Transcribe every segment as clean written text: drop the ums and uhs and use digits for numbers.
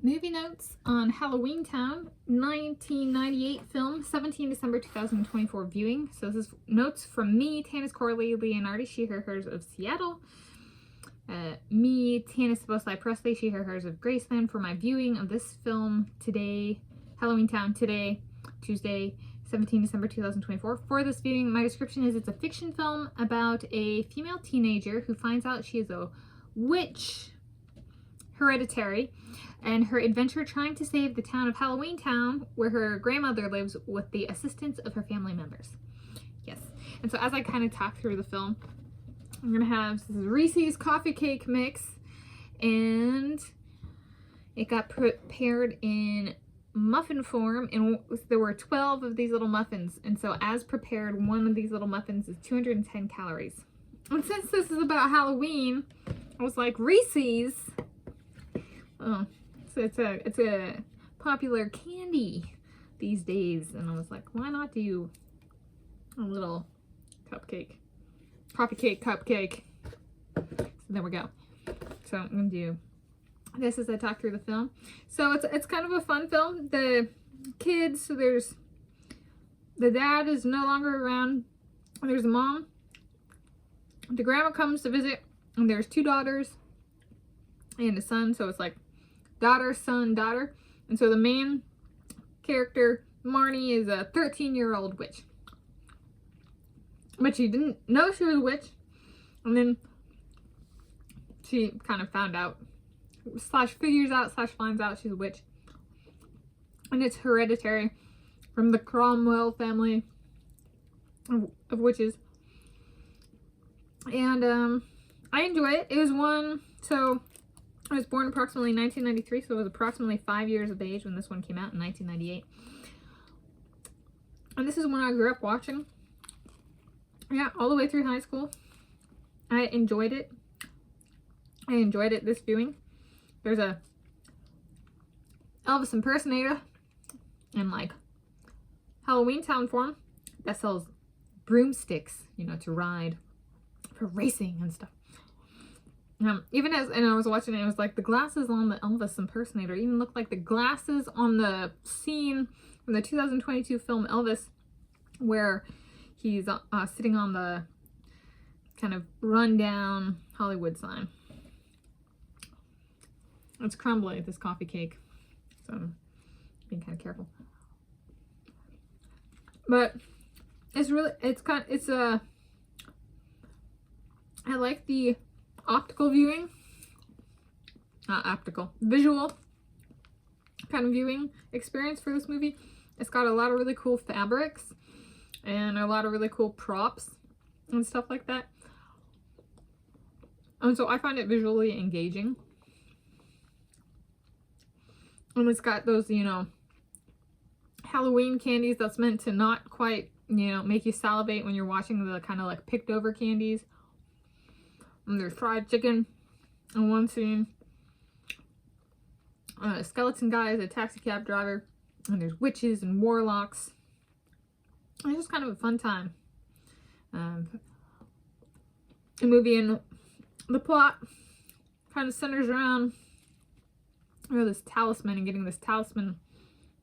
Movie notes on Halloweentown, 1998 film, 17 December 2024 viewing. So this is notes from me, Tanis Coralee Leonhardi, she, her, hers of Seattle. Me, Tanis Presley, she, her, hers of Graceland, for my viewing of this film today, Halloweentown today, Tuesday, 17 December 2024. For this viewing, my description is it's a fiction film about a female teenager who finds out she is a witch, hereditary, and her adventure trying to save the town of Halloweentown, where her grandmother lives, with the assistance of her family members. Yes. And so as I kind of talk through the film, I'm going to have this Reese's coffee cake mix, and it got prepared in muffin form, and there were 12 of these little muffins, and so as prepared, one of these little muffins is 210 calories. And since this is about Halloween, I was like, Reese's, oh, so it's a popular candy these days, and I was like, why not do a little cupcake, coffee cake cupcake? So there we go. So I'm gonna do this as I talk through the film. So it's kind of a fun film. The kids, so there's the dad is no longer around. There's a mom. The grandma comes to visit, and there's two daughters and a son. So it's like daughter, son, daughter. And so the main character, Marnie, is a 13-year-old witch. But she didn't know she was a witch. And then she kind of found out, / figures out / finds out she's a witch. And it's hereditary from the Cromwell family of witches. And I enjoy it. It was one, so I was born approximately 1993, so I was approximately 5 years of age when this one came out in 1998. And this is one I grew up watching. Yeah, all the way through high school. I enjoyed it. This viewing. There's a Elvis impersonator in like Halloweentown form that sells broomsticks, you know, to ride for racing and stuff. Even as, and I was watching it, it was like the glasses on the Elvis impersonator even looked like the glasses on the scene from the 2022 film Elvis, where he's sitting on the kind of rundown Hollywood sign. It's crumbly, this coffee cake, so I'm being kind of careful. But it's really, I like the optical viewing, visual kind of viewing experience for this movie. It's got a lot of really cool fabrics and a lot of really cool props and stuff like that. And so I find it visually engaging. And it's got those, you know, Halloween candies that's meant to not quite, you know, make you salivate when you're watching the kind of like picked over candies. And there's fried chicken in one scene. A skeleton guy is a taxi cab driver. And there's witches and warlocks. It's just kind of a fun time. A movie, and the plot kind of centers around, you know, this talisman and getting this talisman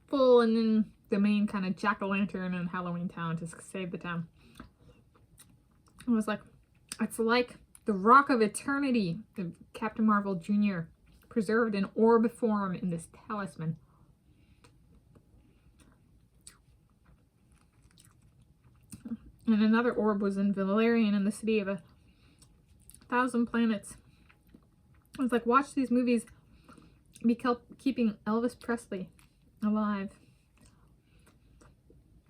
full, and then the main kind of jack-o'-lantern in Halloweentown to save the town. It was like, it's like the Rock of Eternity of Captain Marvel Jr. preserved in orb form in this talisman. And another orb was in Valerian, in the city of 1,000 planets. I was like, watch these movies be keeping Elvis Presley alive.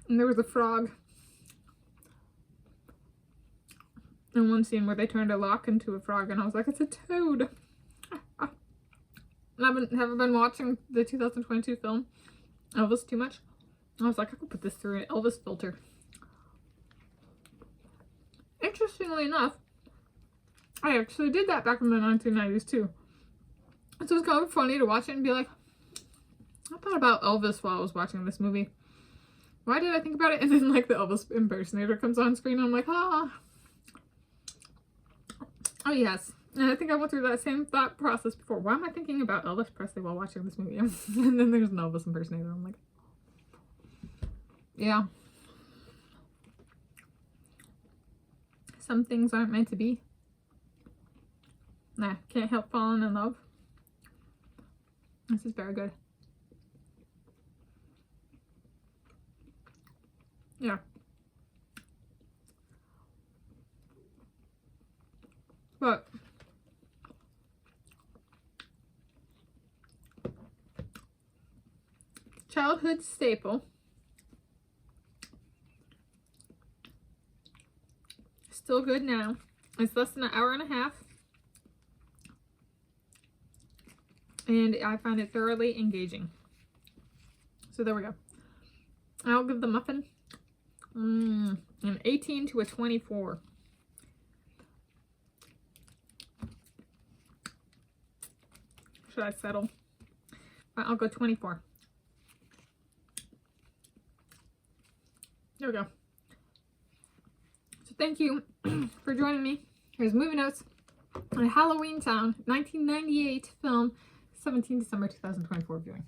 And there was a frog in one scene where they turned a lock into a frog, and I was like, it's a toad. I haven't been watching the 2022 film Elvis too much. I was like, I could put this through an Elvis filter. Interestingly enough, I actually did that back in the 1990s too. So it's kind of funny to watch it and be like, I thought about Elvis while I was watching this movie. Why did I think about it? And then like the Elvis impersonator comes on screen and I'm like, ah. Oh yes, And I think I went through that same thought process before. Why am I thinking about Elvis Presley while watching this movie? And then there's an Elvis impersonator. I'm like, yeah. Some things aren't meant to be. Nah, can't help falling in love. This is very good. Yeah. But childhood staple. Still good now. It's less than an hour and a half. And I find it thoroughly engaging. So there we go. I'll give the muffin an 18 to a 24. Should I settle? I'll go 24. There we go. So thank you for joining me. Here's movie notes on Halloweentown, 1998 film, 17 December 2024 viewing.